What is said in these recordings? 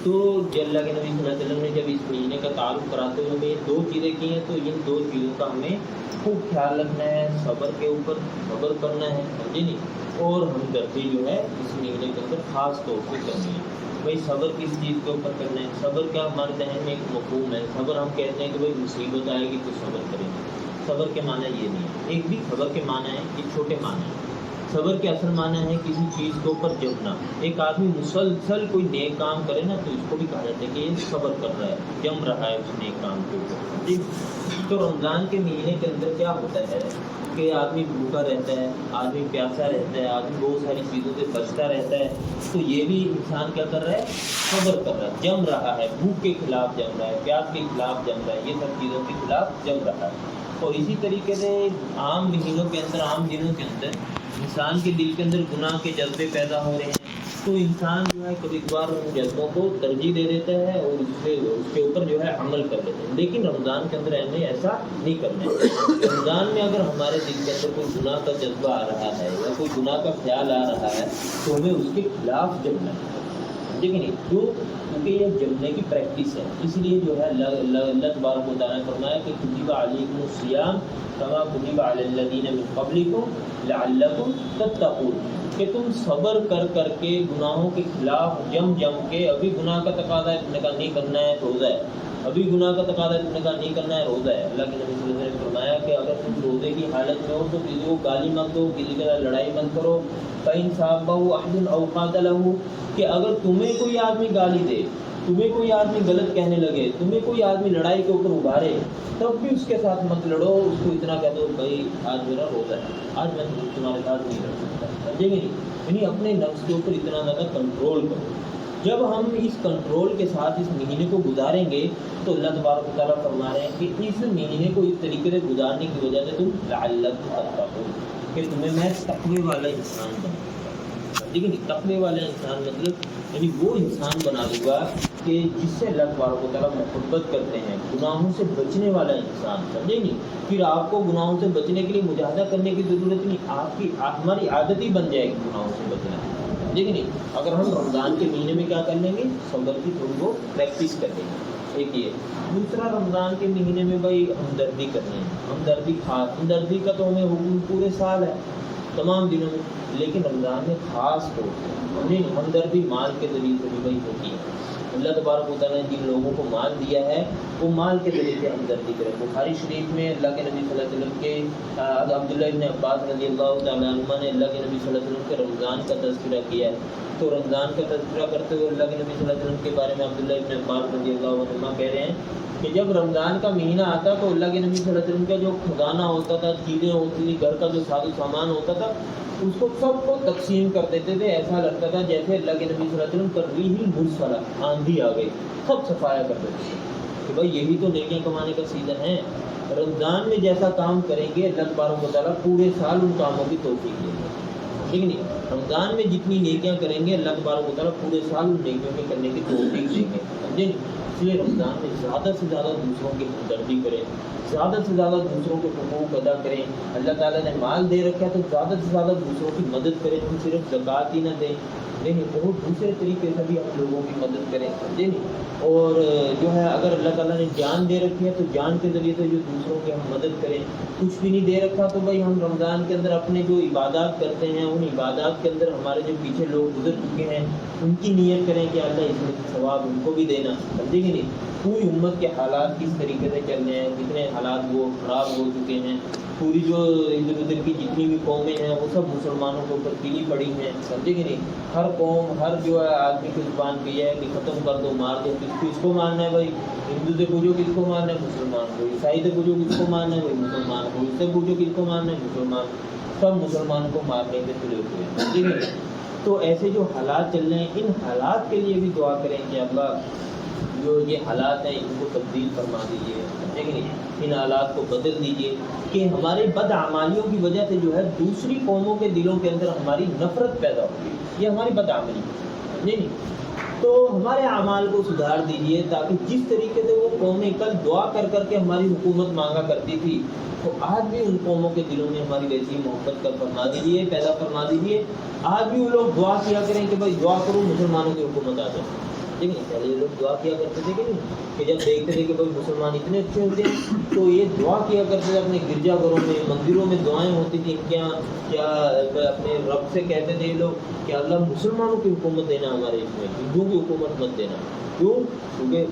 تو اللہ کے نبی صلی اللہ علیہ وسلم نے جب اس مہینے کا تعارف کراتے ہوئے ہمیں 2 چیزیں کی ہیں، تو ان 2 چیزوں کا ہمیں خوب خیال رکھنا ہے، صبر کے اوپر صبر کرنا ہے، سمجھے نہیں، اور ہمدردی جو ہے اس مہینے کے اندر خاص طور پہ کرنی ہے۔ بھائی صبر کس چیز کے اوپر کرنا ہے؟ صبر کیا ہمارے ذہن میں ایک مفہوم ہے، صبر ہم کہتے ہیں کہ بھائی مصیبت آئے گی تو صبر کریں گے۔ صبر کے معنی یہ نہیں ہے، ایک بھی صبر کے معنی ہے، ایک چھوٹے معنی ہے۔ صبر کے اصل معنی ہے کسی چیز کے اوپر جمنا۔ ایک آدمی مسلسل کوئی نیک کام کرے نا تو اس کو بھی کہا جاتا ہے کہ یہ صبر کر رہا ہے، جم رہا ہے اس نیک کام کے اوپر، جی۔ تو رمضان کے مہینے کے اندر کیا ہوتا ہے کہ آدمی بھوکا رہتا ہے، آدمی پیاسا رہتا ہے، آدمی بہت ساری چیزوں سے بچتا رہتا ہے، تو یہ بھی انسان کیا کر رہا ہے؟ صبر کر رہا ہے، جم رہا ہے، بھوک کے خلاف جم رہا ہے، پیاس کے خلاف جم رہا ہے، یہ سب چیزوں کے خلاف جم رہا ہے۔ اور اسی طریقے سے عام مہینوں کے اندر، عام دنوں کے اندر انسان کے دل کے اندر گناہ کے جذبے پیدا ہو رہے ہیں، تو انسان جو ہے کبھی کبھار ان جذبوں کو ترجیح دے دیتا ہے اور اس کے اوپر جو ہے عمل کر لیتے ہیں۔ لیکن رمضان کے اندر ہمیں ایسا نہیں کرنا ہے۔ رمضان میں اگر ہمارے دل کے اندر کوئی گناہ کا جذبہ آ رہا ہے یا کوئی گناہ کا خیال آ رہا ہے تو ہمیں اس کے خلاف جمنا ہے، ٹھیک ہے نہیں؟ کیونکہ یہ جمنے کی پریکٹس ہے، اس لیے جو ہے اللہ تبارک و تعالیٰ نے فرمایا کہ کتب علیکم الصیام کما کتب علی الذین من قبلکم لعلکم تتقون، کہ تم صبر کر کر کے گناہوں کے خلاف جم کے، ابھی گناہ کا تقاضا ہے تم نے کہا نہیں کرنا ہے روزہ ہے، ابھی گناہ کا تقاضا ہے تم نے کہا نہیں کرنا ہے روزہ ہے۔ اللہ کے نبی صلی اللہ علیہ وسلم نے فرمایا کہ اگر تم روزے کی حالت میں ہو تو کسی کو گالی مت دو، کسی کے ساتھ لڑائی مت کرو۔ فَإِنْ صَابَهُ أَحَدٌ أَوْ قَاتَلَهُ، کہ اگر تمہیں کوئی آدمی گالی دے، تمہیں کوئی آدمی غلط کہنے لگے، تمہیں کوئی آدمی لڑائی کے اوپر ابھارے، تب بھی اس کے ساتھ مت لڑو، اس کو اتنا کہہ دو بھائی آج میرا روزہ ہے، آج میں تمہارے ساتھ نہیں لڑ سکتا، سمجھے گے نہیں؟ یعنی اپنے نفس کے اوپر اتنا زیادہ کنٹرول کرو۔ جب ہم اس کنٹرول کے ساتھ اس مہینے کو گزاریں گے تو اللہ تبارک و تعالیٰ فرما رہے ہیں کہ اس مہینے کو اس طریقے سے گزارنے کی وجہ سے تم لعلکم تتقون، کہ تمہیں میں تقوی والا انسان بناؤں گا، ٹھیک ہے نہیں؟ تقوی والا انسان مطلب یعنی وہ انسان بنا دوں گا کہ جس سے اللہ تبارک و تعالیٰ محبت کرتے ہیں، گناہوں سے بچنے والا انسان، سمجھے نہیں؟ پھر آپ کو گناہوں سے بچنے کے لیے مجاہدہ کرنے کی ضرورت نہیں، ہماری عادت ہی بن جائے گی گناہوں سے بچنا، لیکن اگر ہم رمضان کے مہینے میں کیا کر لیں گے؟ صبر کی تھوڑی وہ پریکٹس کر لیں گے، ایک یہ۔ دوسرا، رمضان کے مہینے میں بھائی ہمدردی کرنی ہے، ہمدردی خاص، ہمدردی کا تو ہمیں حکم پورے سال ہے تمام دنوں میں، لیکن رمضان میں خاص طور پر ہمدردی مال کے ذریعے سے بھی بھائی ہوتی ہے۔ اللہ تبارک و تعالیٰ نے جن لوگوں کو مال دیا ہے وہ مال کے ذریعے سے ہمدردی کریں۔ بخاری شریف میں اللہ کے نبی صلی اللہ علیہ وسلم کے عبداللہ ابن عباس رضی اللہ تعالیٰ عنہ نے اللہ کے نبی صلی اللہ علیہ وسلم کے رمضان کا تذکرہ کیا ہے، تو رمضان کا تذکرہ کرتے ہوئے اللہ کے نبی صلی اللہ علیہ وسلم کے بارے میں عبداللہ ابن عباس رضی اللہ عنہ کہہ رہے ہیں کہ جب رمضان کا مہینہ آتا تو اللہ کے نبی صلی اللہ علیہ وسلم کا جو خزانہ ہوتا تھا، چیزیں ہوتی تھی، گھر کا جو ساز و سامان ہوتا تھا، اس کو سب کو تقسیم کر دیتے تھے۔ ایسا لگتا تھا جیسے اللہ کے نبی صلی اللہ علیہ وسلم کر رہی ہی مرسلہ، آندھی آ گئی، سب صفایا کر دیتے تھے کہ بھائی یہی تو نیکیاں کمانے کا سیزن ہے۔ رمضان میں جیسا کام کریں گے اللہ تبارک و تعالیٰ پورے سال ان کاموں کی توفیق دے گا، ٹھیک نہیں؟ رمضان میں جتنی نیکیاں کریں گے اللہ تبارک و تعالیٰ پورے سال ان نیکیوں کے کرنے کی توفیق دیں گے، سمجھے نہیں؟ اس لیے رمضان میں زیادہ سے زیادہ دوسروں کی ہمدردی کریں، زیادہ سے زیادہ دوسروں کے حقوق ادا کریں۔ اللہ تعالیٰ نے مال دے رکھا ہے تو زیادہ سے زیادہ دوسروں کی مدد کریں، ہم صرف زکوٰۃ ہی نہ دیں، نہیں بہت دوسرے طریقے سے بھی ہم لوگوں کی مدد کریں، سمجھے نہیں؟ اور جو ہے اگر اللہ تعالیٰ نے جان دے رکھی ہے تو جان کے ذریعے سے جو دوسروں کی ہم مدد کریں۔ کچھ بھی نہیں دے رکھا تو بھائی ہم رمضان کے اندر اپنے جو عبادات کرتے ہیں ان عبادات کے اندر ہمارے جو پیچھے لوگ گزر چکے ہیں ان کی نیت کریں کہ اللہ اس میں ثواب ان کو بھی دینا، سمجھے گی نہیں؟ پوری امت کے حالات کس طریقے سے چل رہے ہیں، کتنے حالات وہ خراب ہو چکے ہیں، پوری جو ادھر ادھر کی جتنی بھی قومیں ہیں وہ سب مسلمانوں کے اوپر کیلی پڑی ہیں، سمجھے کہ نہیں؟ ہر قوم، ہر جو ہے آدمی کی زبان کی ہے کہ ختم کر دو، مار دو، کس کو مارنا ہے بھائی؟ ہندو سے پوچھو کس کو مارنا ہے؟ مسلمان کو۔ عیسائی سے پوچھو کس کو مارنا ہے بھائی؟ مسلمان کو۔ اس سے پوچھو کس کو مارنا ہے؟ مسلمان۔ سب مسلمان کو مارنے کے تلے ہوئے ہیں، سمجھے کہ نہیں؟ تو ایسے جو حالات چل رہے ہیں ان حالات کے لیے بھی دعا کریں کہ اللہ جو یہ حالات ہیں ان کو تبدیل فرما دیجیے، سمجھے کہ نہیں؟ ان حالات کو بدل دیجیے کہ ہمارے بدعمالیوں کی وجہ سے جو ہے دوسری قوموں کے دلوں کے اندر ہماری نفرت پیدا ہوگی، یہ ہماری بدعملی، سمجھے نہیں؟ تو ہمارے اعمال کو سدھار دیجیے تاکہ جس طریقے سے وہ قومیں کل دعا کر کر کے ہماری حکومت مانگا کرتی تھی تو آج بھی ان قوموں کے دلوں میں ہماری ویسی محبت کا فرما دیجیے، پیدا فرما دیجیے۔ آج بھی وہ لوگ دعا کیا کریں کہ بھائی دعا کرو مسلمانوں کی حکومت آ جائے، ٹھیک ہے. پہلے یہ لوگ دعا کیا کرتے تھے کہ نہیں, کہ جب دیکھتے تھے کہ بھائی مسلمان اتنے اچھے ہوتے ہیں تو یہ دعا کیا کرتے تھے اپنے گرجا گھروں میں, مندروں میں دعائیں ہوتی تھیں کیا کیا اپنے رب سے کہتے تھے یہ لوگ کہ اللہ مسلمانوں کی حکومت دینا ہمارے اس میں, ہندوؤں کی حکومت مت دینا. کیوں؟ کیونکہ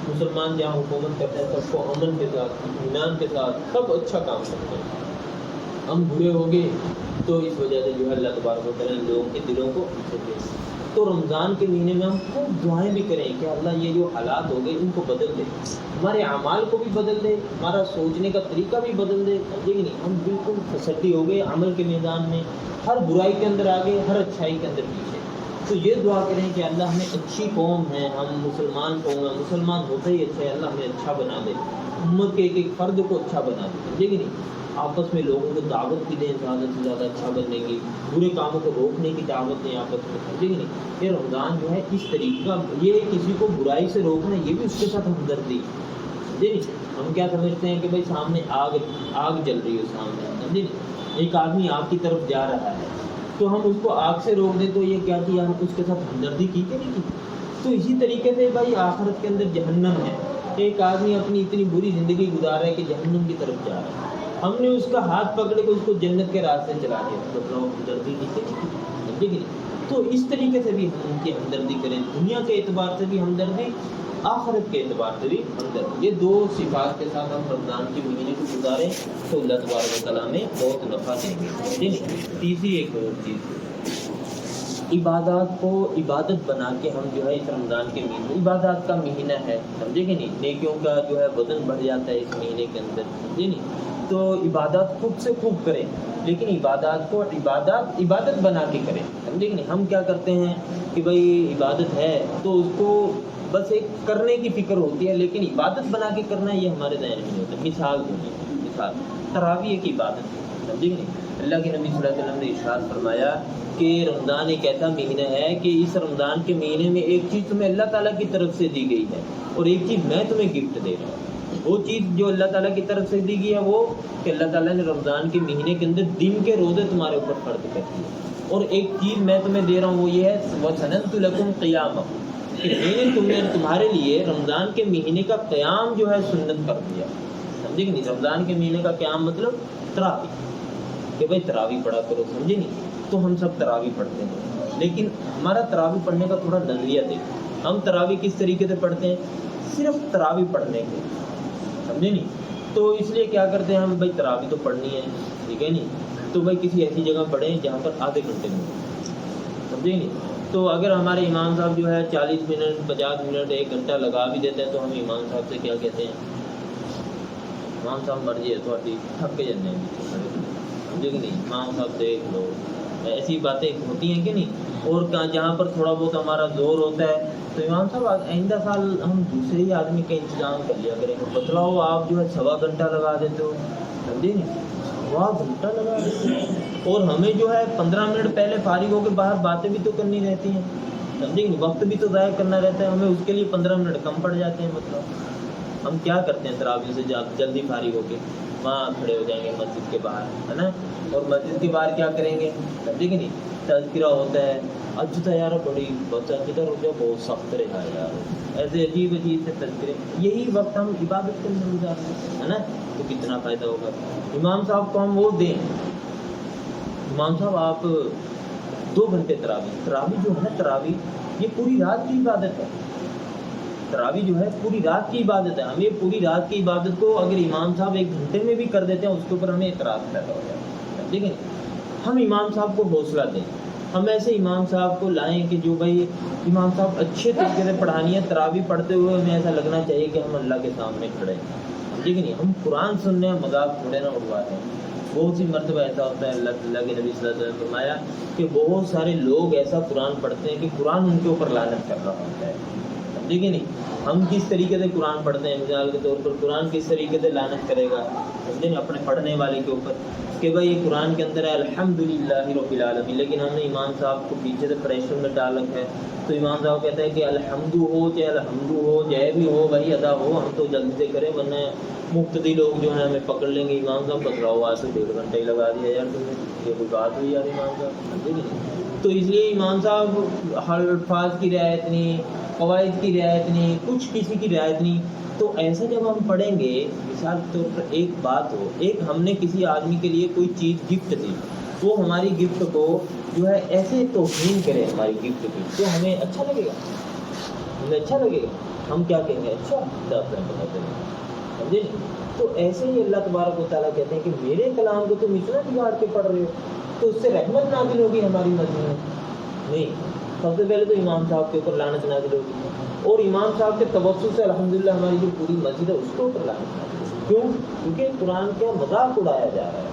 مسلمان جہاں حکومت کرتے ہیں سب کو امن کے ساتھ, اطمینان کے ساتھ, سب اچھا کام کرتے ہیں. ہم برے ہو گئے تو اس وجہ سے جو ہے اللہ تبارک و تعالیٰ لوگوں کے دلوں کو اچھے دے. تو رمضان کے مہینے میں ہم خوب دعائیں بھی کریں کہ اللہ یہ جو حالات ہو گئے ان کو بدل دے, ہمارے اعمال کو بھی بدل دے, ہمارا سوچنے کا طریقہ بھی بدل دے. لیکن ہم بالکل پھسٹی ہو گئے عمل کے میدان میں, ہر برائی کے اندر آگے, ہر اچھائی کے اندر پیچھے. تو یہ دعا کریں کہ اللہ ہمیں اچھی قوم ہے, ہم مسلمان قوم ہیں, مسلمان ہوتے ہی اچھا ہے, اللہ ہمیں اچھا بنا دے, امت کے ایک ایک فرد کو اچھا بنا دے. لیکن آپس میں لوگوں کو دعوت بھی دیں زیادہ سے زیادہ اچھا بننے کی, برے کاموں کو روکنے کی دعوت دیں آپس میں. لیکن یہ رمضان جو ہے اس طریقے کا, یہ کسی کو برائی سے روکنا, یہ بھی اس کے ساتھ ہمدردی. جی ہم کیا سمجھتے ہیں کہ بھائی سامنے آگ جل رہی ہے سامنے, سمجھے, ایک آدمی آگ کی طرف جا رہا ہے تو ہم اس کو آگ سے روک دیں تو یہ کیا کیا, ہم اس کے ساتھ ہمدردی کی کہ نہیں کی. تو اسی طریقے سے بھائی آخرت کے اندر جہنم ہے, ایک آدمی اپنی اتنی بری زندگی گزار رہا ہے کہ جہنم کی طرف جا رہا ہے, ہم نے اس کا ہاتھ پکڑ کے اس کو جنت کے راستے چلا دیا, تو ہمدردی کی کہ نہیں. تو اس طریقے سے بھی ہم ان کی ہمدردی کریں, دنیا کے اعتبار سے بھی ہمدردی, آخرت کے اعتبار سے بھی ہمدردی. یہ دو صفات کے ساتھ ہم رمضان کی مہینے کو گزاریں تو اللہ تبارک و تعالیٰ میں بہت نفع دیں گے. تیسری ایک اور چیز, عبادات کو عبادت بنا کے ہم جو ہے اس رمضان کے مہینے, عبادات کا مہینہ ہے, سمجھے کہ نہیں, نیکیوں کا جو ہے وزن بڑھ جاتا ہے اس مہینے کے اندر, سمجھے نہیں. تو عبادات خوب سے خوب کریں, لیکن عبادات کو عبادت بنا کے کریں, سمجھے کہ نہیں. ہم کیا کرتے ہیں کہ بھائی عبادت ہے تو اس کو بس ایک کرنے کی فکر ہوتی ہے, لیکن عبادت بنا کے کرنا یہ ہمارے ذہن میں نہیں ہوتا. مثال تراویح ایک عبادت ہے, سمجھے کہ نہیں. اللہ کے نبی صلی اللہ علیہ وسلم نے ارشاد فرمایا کہ رمضان ایک ایسا مہینہ ہے کہ اس رمضان کے مہینے میں ایک چیز تمہیں اللہ تعالیٰ کی طرف سے دی گئی ہے اور ایک چیز میں تمہیں گفٹ دے رہا ہوں. وہ چیز جو اللہ تعالیٰ کی طرف سے دی گئی ہے وہ کہ اللہ تعالیٰ نے رمضان کے مہینے کے اندر دن کے روزے تمہارے اوپر فرض کر دیے, اور ایک چیز میں تمہیں دے رہا ہوں وہ یہ ہے وَسَنَنْتُ لَكُمْ قِيَامًا, کہ میں نے تمہارے لیے رمضان کے مہینے کا قیام جو ہے سنت کر دیا. سمجھے کہ نہیں, رمضان کے مہینے کا قیام مطلب تراویح, کہ بھائی تراویح پڑھا کرو, سمجھے نہیں. تو ہم سب تراویح پڑھتے ہیں, لیکن ہمارا تراویح پڑھنے کا تھوڑا نظریہ دیکھیں. ہم تراویح کس طریقے سے پڑھتے ہیں, صرف تراویح پڑھنے کے, سمجھے نہیں. تو اس لیے کیا کرتے ہیں ہم, بھائی تراویح تو پڑھنی ہے, ٹھیک ہے نہیں, تو بھائی کسی ایسی جگہ پڑھیں جہاں پر آدھے گھنٹے میں, سمجھے نہیں. تو اگر ہمارے امام صاحب جو ہے 40 منٹ 50 منٹ 1 گھنٹہ لگا بھی دیتے ہیں تو ہم امام صاحب سے کیا کہتے ہیں, امام صاحب مرضی ہے تھوڑی تھک کے جانے, سمجھے کہ نہیں. امام صاحب دیکھ لو, ایسی باتیں ہوتی ہیں کہ نہیں. اور جہاں پر تھوڑا بہت ہمارا زور ہوتا ہے تو امام صاحب آئندہ سال ہم دوسرے ہی آدمی کا انتظام کر لیا کریں. بتلاؤ آپ جو ہے 1.25 گھنٹہ لگا دیتے ہو, سمجھے نہیں, 1.25 گھنٹہ لگا دیتے ہو, اور ہمیں جو ہے 15 منٹ پہلے فارغ ہو کے باہر باتیں بھی تو کرنی رہتی ہیں, سمجھے نہیں, وقت بھی تو ضائع کرنا رہتا ہے, ہمیں اس کے لیے 15 منٹ کم پڑ جاتے ہیں. مطلب ہم کیا کرتے ہیں تراویح سے جلدی فارغ ہو کے وہاں کھڑے ہو جائیں گے مسجد کے باہر, ہے نا, اور مسجد کے باہر کیا کریں گے, سمجھے کہ نہیں, تذکرہ ہوتا ہے, اچھا یار بڑی بچہ کدھر ہو جائے, بہت سخت رہا یار, ایسے عجیب سے تذکرے. یہی وقت ہم عبادت کے اندر گزارتے ہیں, ہے نا, تو کتنا فائدہ ہوگا. امام صاحب کو ہم وہ دیں, امام صاحب آپ 2 گھنٹے تراویح جو ہے نا, تراویح یہ پوری رات کی عبادت ہے. تراویح جو ہے پوری رات کی عبادت ہے. ہمیں پوری رات کی عبادت کو اگر امام صاحب 1 گھنٹے میں بھی کر دیتے ہیں اس کے اوپر ہمیں اعتراض پیدا ہو جاتا ہے. ٹھیک ہے, ہم امام صاحب کو حوصلہ دیں, ہم ایسے امام صاحب کو لائیں کہ جو بھائی امام صاحب اچھے طریقے سے پڑھانی ہے. تراویح پڑھتے ہوئے ہمیں ایسا لگنا چاہیے کہ ہم اللہ کے سامنے کھڑے ہیں, ٹھیک ہے نہیں, ہم قرآن سننے ہیں, مذاق تھوڑے نہ اڑوا رہے ہیں. بہت سی مرتبہ ایسا ہوتا ہے, اللہ کے نبی صلی اللہ علیہ وسلم نے فرمایا کہ بہت سارے لوگ ایسا قرآن پڑھتے ہیں کہ قرآن ان کے اوپر لعنت کر رہا ہوتا ہے, ٹھیک ہے نہیں. ہم کس طریقے سے قرآن پڑھتے ہیں, مثال کے طور پر قرآن کس طریقے سے لعنت کرے گا, سمجھے, اپنے پڑھنے والے کے اوپر کہ بھائی یہ قرآن کے اندر ہے الحمدللہ رب العالمین, لیکن ہم نے امام صاحب کو پیچھے سے پریشر میں ڈال رکھا ہے. تو امام صاحب کہتے ہیں کہ الحمد ہو چاہے الحمد ہو, جے بھی ہو بھائی ادا ہو, ہم تو جلدی سے کریں ورنہ مقتدی لوگ جو ہیں ہمیں پکڑ لیں گے. امام صاحب بتلاؤ آج سے 1.5 گھنٹہ ہی لگا دیا یار تم نے, یہ کوئی بات ہوئی یار امام صاحب, ٹھیک ہے. تو اس لیے امام صاحب ہر الفاظ کی رعایت نہیں, قواعد کی رعایت نہیں، کچھ کسی کی رعایت نہیں. تو ایسا جب ہم پڑھیں گے، مثال کے طور پر ایک بات ہو، ایک ہم نے کسی آدمی کے لیے کوئی چیز گفٹ دی، وہ ہماری گفٹ کو جو ہے ایسے توہین کرے ہماری گفٹ کی، تو ہمیں اچھا لگے گا؟ ہمیں اچھا لگے گا؟ ہم کیا کہیں گے؟ اچھا بتاتے ہیں، سمجھے؟ تو ایسے ہی اللہ تبارک و تعالیٰ کہتے ہیں کہ میرے کلام کو تم اتنا بگاڑ کے پڑھ رہے ہو، تو اس سے رحمت نازل ہوگی ہماری مسجد میں؟ نہیں. سب سے پہلے تو امام صاحب کے اوپر لعنت نازل ہوگی، اور امام صاحب کے توسط سے الحمدللہ ہماری جو پوری مسجد ہے اس کے اوپر لعنت نازل ہوگی. کیوں؟ کیونکہ قرآن کا مذاق اڑایا جا رہا ہے.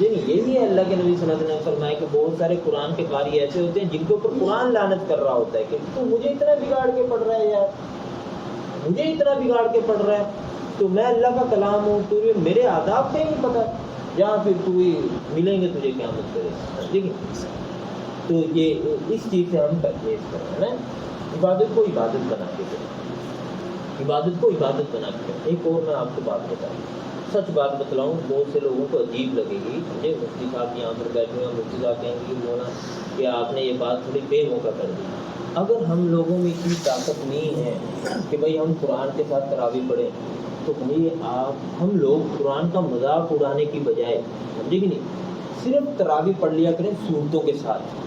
یہ بھی ہے اللہ کے نبی صلی اللہ علیہ وسلم نے فرمایا کہ بہت سارے قرآن کے قاری ایسے ہوتے ہیں جن کے اوپر قرآن لعنت کر رہا ہوتا ہے کہ تو مجھے اتنا بگاڑ کے پڑھ رہا ہے یار، مجھے اتنا بگاڑ کے پڑھ رہا ہے، تو میں اللہ کا کلام ہوں، تو میرے آداب پہ نہیں پتہ، جہاں پھر تو ملیں گے تجھے قیامت کرے. ٹھیک ہے؟ تو یہ اس چیز سے ہم پرہیز کریں نا، عبادت کو عبادت بنا کے کریں، عبادت کو عبادت بنا کے کریں. ایک اور میں آپ کو بات بتاؤں، سچ بات بتلاؤں، بہت سے لوگوں کو عجیب لگے گی. مجھے مفتی صاحب یہاں پر بیٹھے ہیں، مفتی صاحب کہیں گے مولانا کہ آپ نے یہ بات تھوڑی بے موقع کر دی. اگر ہم لوگوں میں اتنی طاقت نہیں ہے کہ بھئی ہم قرآن کے ساتھ تراویح پڑھیں، تو بھئی ہم لوگ قرآن کا مذاق اڑانے کی بجائے، سمجھے کہ نہیں، صرف تراویح پڑھ لیا کریں صورتوں کے ساتھ.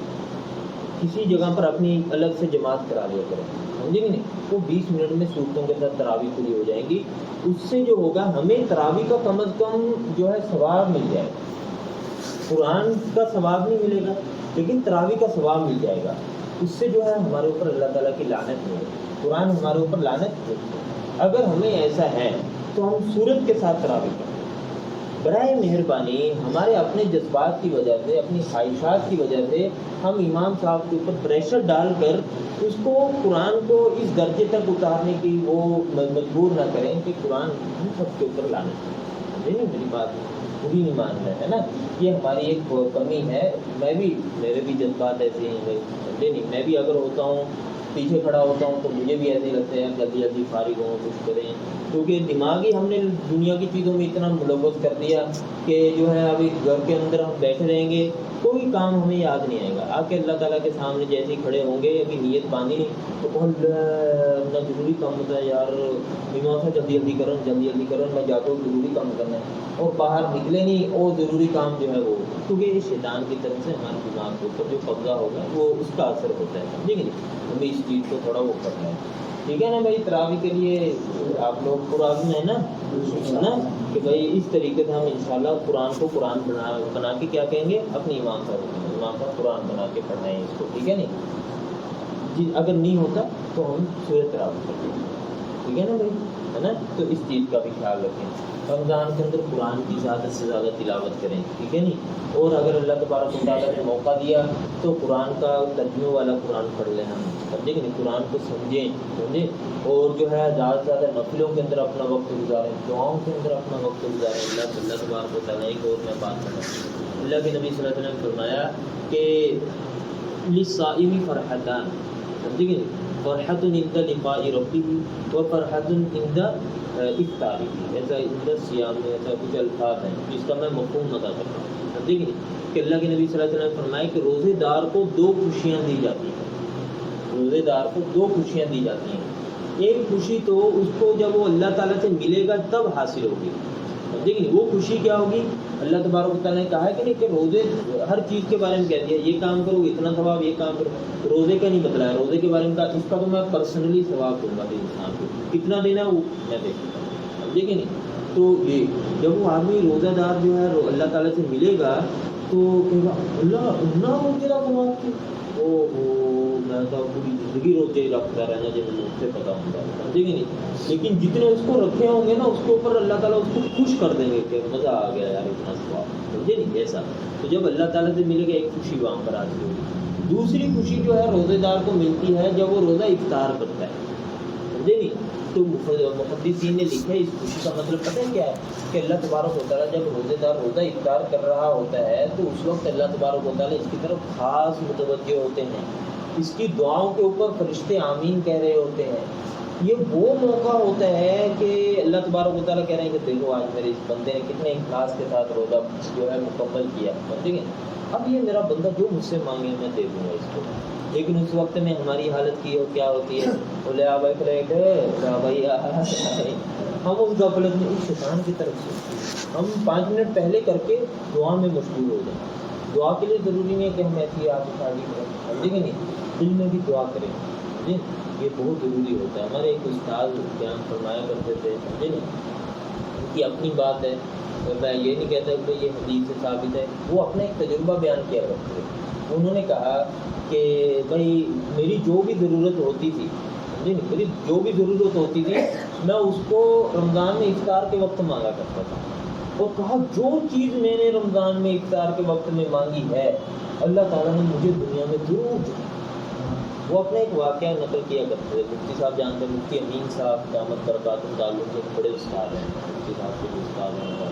کسی جگہ پر اپنی الگ سے جماعت کرا لیا کریں، سمجھے کہ نہیں. وہ 20 منٹ میں صورتوں کے ساتھ تراویح پوری ہو جائیں گی. اس سے جو ہوگا ہمیں تراویح کا کم از کم جو ہے ثواب مل جائے گا. قرآن کا ثواب نہیں ملے گا لیکن تراویح کا ثواب مل جائے گا. اس سے جو ہے ہمارے اوپر اللہ تعالیٰ کی لعنت نہیں ہے، قرآن ہمارے اوپر لعنت نہیں ہے. اگر ہمیں ایسا ہے تو ہم سورت کے ساتھ تراویح کریں. برائے مہربانی ہمارے اپنے جذبات کی وجہ سے، اپنی خواہشات کی وجہ سے ہم امام صاحب کے اوپر پریشر ڈال کر اس کو قرآن کو اس درجے تک اتارنے کی وہ مجبور نہ کریں کہ قرآن ہم سب کے اوپر لانا چاہیے. نہیں، میری بات پوری نہیں مان رہے ہے نا، یہ ہماری ایک کمی ہے. میرے بھی جذبات ایسے ہیں، سمجھے نہیں. میں بھی اگر ہوتا ہوں، پیچھے کھڑا ہوتا ہوں، تو مجھے بھی ایسے لگتا ہے جلدی جلدی فارغ ہوں، کچھ کریں، کیونکہ دماغ ہی ہم نے دنیا کی چیزوں میں اتنا ملوث کر دیا کہ جو ہے ابھی گھر کے اندر ہم بیٹھے رہیں گے، کوئی کام ہمیں یاد نہیں آئے گا. آ کے اللہ تعالیٰ کے سامنے جیسے ہی کھڑے ہوں گے، ابھی نیت باندھی نہیں تو بہت اپنا ضروری کام ہوتا ہے، یار امام صاحب جلدی جلدی کرو، میں جاتا ہوں ضروری کام کرنا ہے، اور باہر نکلے نہیں اور ضروری کام جو ہے وہ، کیونکہ یہ شیطان کی طرف سے ہمارے دماغ کے اوپر جو قبضہ ہوگا وہ اس کا اثر ہوتا ہے. سمجھیں گے؟ ہمیں اس چیز کو تھوڑا وہ کرنا ہے. ٹھیک ہے نا بھائی؟ تراویح کے لیے آپ لوگ قرآن میں ہے نا کہ بھائی اس طریقے سے ہم انشاءاللہ قرآن کو قرآن بنا کے کیا کہیں گے، اپنی امام صاحب قرآن بنا کے پڑھنا ہے اس کو. ٹھیک ہے نہیں جی؟ اگر نہیں ہوتا تو ہم سورۃ تراویح پڑھیں گے. ٹھیک ہے نا بھائی؟ ہے نا؟ تو اس چیز کا بھی خیال رکھیں. رمضان کے اندر قرآن کی زیادہ سے زیادہ تلاوت کریں. ٹھیک ہے نہیں؟ اور اگر اللہ تبارک و تعالیٰ نے موقع دیا تو قرآن کا ترجمے والا قرآن پڑھ لیں. ہم سمجھیں کہ نہیں، قرآن کو سمجھیں، اور جو ہے زیادہ سے زیادہ نفلوں کے اندر اپنا وقت گزاریں، دعاؤں کے اندر اپنا وقت گزاریں. اللہ تبارک و تعالیٰ. ایک اور میں بات کروں، اللہ کے نبی صلی اللہ علیہ وسلم نے فرمایا کہ للصائم فرحتان، سمجھیں کہ نہیں، فرحت عند لقاء ربه و فرحت عند افطاری. ایسا عند صیام میں ایسا کچھ الفاظ ہیں جس کا میں مفہوم ادا کرتا ہوں. سمجھیں کہ نہیں کہ اللہ کے نبی صلی اللہ علیہ وسلم نے فرمایا کہ روزے دار کو 2 خوشیاں دی جاتی ہیں. روزے دار کو 2 خوشیاں دی جاتی ہیں. ایک خوشی تو اس کو جب وہ اللہ تعالیٰ سے ملے گا تب حاصل ہوگی. سمجھیں کہ نہیں؟ وہ خوشی کیا ہوگی؟ اللہ تبارک و تعالیٰ نے کہا ہے کہ نہیں کہ روزے ہر چیز کے بارے میں کہہ دیا، یہ کام کرو اتنا ثواب، یہ کام کرو. روزے کا نہیں بتلایا، روزے کے بارے میں کہا اس کا تو میں پرسنلی ثواب دوں گا انسان کو، کتنا دینا ہے وہ میں دیکھوں گا. سمجھے کہ نہیں؟ تو یہ جب وہ آدمی روزہ دار جو ہے اللہ تعالیٰ سے ملے گا تو کہے گا اللہ اتنا روزے کا ثواب کیا، میں تو پوری زندگی روزے رکھتا رہنا جب مجھ سے پتا ہوں گا. سمجھے کہ نہیں؟ لیکن جتنے اس کو رکھے ہوں گے نا اس کے اوپر اللہ تعالیٰ اس کو خوش کر دیں گے کہ مزہ آ گیا یار اتنا ثواب. سمجھے نہیں؟ ایسا تو جب اللہ تعالیٰ سے ملے گا ایک خوشی وہاں پر آتی ہوگی. دوسری خوشی جو ہے روزے دار کو ملتی ہے جب وہ روزہ افطار کرتا ہے. سمجھے نہیں؟ تو محدثین نے لکھا ہے اس خوشی کا مطلب پتہ ہے کیا ہے کہ اللہ تبارک و تعالیٰ جب روزے دار روزہ افطار کر رہا ہوتا ہے تو اس وقت اللہ تبارک و تعالیٰ اس کی طرف خاص متوجہ ہوتے ہیں، اس کی دعاؤں کے اوپر فرشتے آمین کہہ رہے ہوتے ہیں. یہ وہ موقع ہوتا ہے کہ اللہ تبارک و تعالیٰ کہہ رہے ہیں کہ دیکھو آج میرے اس بندے نے کتنے اخلاص کے ساتھ روزہ جو ہے مکمل کیا. سمجھیں گے؟ اب یہ میرا بندہ جو مجھ سے مانگے میں دے دوں گا اس کو. لیکن اس وقت میں ہماری حالت کی کیا ہوتی ہے، بولے آ بھائی پلیٹ بھائی ہم اس غفلت میں اس شیطان کی طرف سے ہم 5 منٹ پہلے کر کے دعا میں مشغول ہو جائیں. دعا کے لیے ضروری نہیں ہے کہ ہم ایسی آپ شادی کریں، سمجھے کہ نہیں، دل میں بھی دعا کریں. جی یہ بہت ضروری ہوتا ہے. ہمارے ایک استاد بیان فرمایا کرتے تھے، سمجھے نہیں، ان کی اپنی بات ہے، میں یہ نہیں کہتا کہ یہ حدیث سے ثابت ہے، وہ اپنا ایک تجربہ بیان کیا کرتے تھے. انہوں نے کہا کہ بھائی میری جو بھی ضرورت ہوتی تھی، سمجھے نہیں، میری جو بھی ضرورت ہوتی تھی میں اس کو رمضان میں افطار کے وقت مانگا کرتا تھا. اور کہا جو چیز میں نے رمضان میں افطار کے وقت میں مانگی ہے اللہ تعالیٰ نے مجھے دنیا میں ضرور دی. وہ اپنا ایک واقعہ نقل کیا کرتے تھے. مفتی صاحب جانتے ہیں، مفتی امین صاحب دامت برکاتہم تعلق کے بڑے استاد ہیں، مفتی صاحب کے بھی استاد ہیں.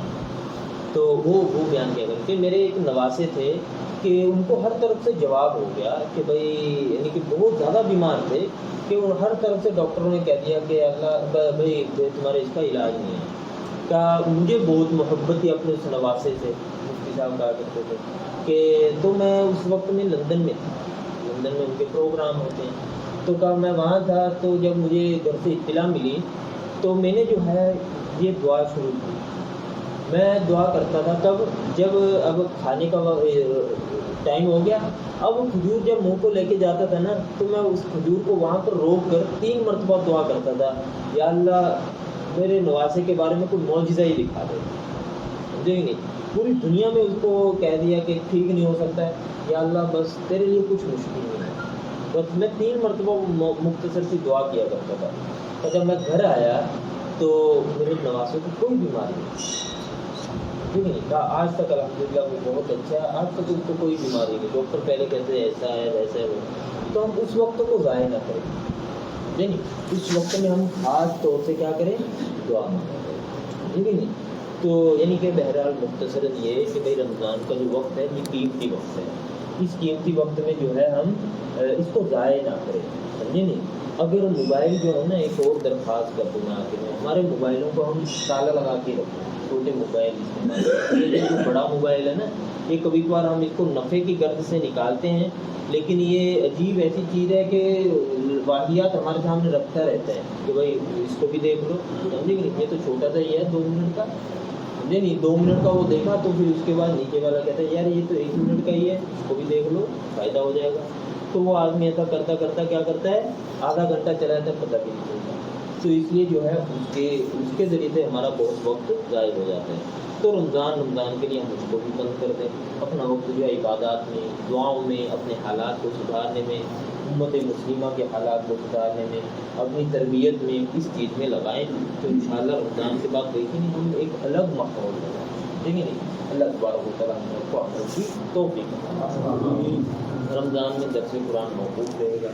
تو وہ بیان کیا کرتے میرے ایک نواسے تھے کہ ان کو ہر طرف سے جواب ہو گیا کہ بھائی، یعنی کہ بہت زیادہ بیمار تھے کہ ہر طرف سے ڈاکٹروں نے کہہ دیا کہ اللہ بھائی تمہارے اس کا علاج نہیں ہے. مجھے بہت محبت تھی اپنے اس نواسے سے. مفتی صاحب کہا کرتے تھے کہ تو میں اس وقت میں لندن میں تھا، لندن میں ان کے پروگرام ہوتے ہیں. تو کہا میں وہاں تھا، تو جب مجھے گھر سے اطلاع ملی تو میں نے جو ہے یہ دعا شروع کی. میں دعا کرتا تھا تب جب اب کھانے کا ٹائم ہو گیا، اب وہ کھجور جب منہ کو لے کے جاتا تھا نا تو میں اس کھجور کو وہاں پر روک کر 3 مرتبہ دعا کرتا تھا، یا اللہ میرے نواسے کے بارے میں کوئی معجزہ ہی دکھا دے. سمجھے ہی نہیں، پوری دنیا میں اس کو کہہ دیا کہ ٹھیک نہیں ہو سکتا ہے، یا اللہ بس تیرے لیے کچھ مشکل نہیں ہے. بس میں 3 مرتبہ مختصر سی دعا کیا کرتا تھا. اور جب میں گھر آیا تو میرے نواسے کو کوئی بیماری نہیں، ٹھیک ہے کہا آج تک الحمدللہ وہ بہت اچھا ہے، آج تک اس کو کوئی بیماری نہیں. ڈاکٹر پہلے کہتے ہیں ایسا ہے ویسا ہے. تو ہم اس وقت کو ضائع نہ کریں، نہیں اس وقت میں ہم خاص طور سے کیا کریں، دعا مانگیں، ٹھیک ہے نہیں. تو یعنی کہ بہرحال مختصراً یہ کہ بھائی رمضان کا جو وقت ہے یہ قیمتی وقت ہے. اس قیمتی وقت میں جو ہے ہم اس کو ضائع نہ کریں، سمجھے نہیں. اگر موبائل جو ہے نا، ایک اور درخواست کر دوں میں آخر میں، ہمارے موبائلوں کو ہم تالا لگا کے رکھیں. چھوٹے موبائل استعمال، یہ جو بڑا موبائل ہے نا، یہ کبھی کبھار ہم اس کو نفع کی غرض سے نکالتے ہیں، لیکن یہ عجیب ایسی چیز ہے کہ واقعات ہمارے سامنے رکھتا رہتا ہے کہ بھائی اس کو بھی دیکھ لو، سمجھے کہ یہ تو چھوٹا سا ہی ہے 2 منٹ کا، سمجھے نہیں. 2 منٹ کا وہ دیکھا تو پھر اس کے بعد نیچے والا کہتا ہے یار یہ تو 1 منٹ کا ہی ہے، اس کو بھی دیکھ لو فائدہ ہو جائے گا. تو وہ آدمی ایسا کرتا کرتا کیا کرتا ہے، آدھا گھنٹہ چلا جاتا ہے پتہ بھی نہیں چلتا. تو اس لیے جو ہے اس کے ذریعے سے ہمارا بہت وقت ضائع ہو جاتا ہے. تو رمضان کے لیے ہم اس کو بھی بند کر دیں. اپنا وقت جو ہے عبادات میں، دعاؤں میں، اپنے حالات کو سدھارنے میں، امت مسلمہ کے حالات کو سدھارنے میں، اپنی تربیت میں، اس چیز میں لگائیں. تو انشاءاللہ رمضان کے بعد دیکھیں گے ہم ایک الگ ماحول ہوگا، ٹھیک ہے نہیں. اللہ تبارک و تعالیٰ ہم کو عمل کی توفیق عطا فرمائے. رمضان میں درس قرآن موقوف رہے گا.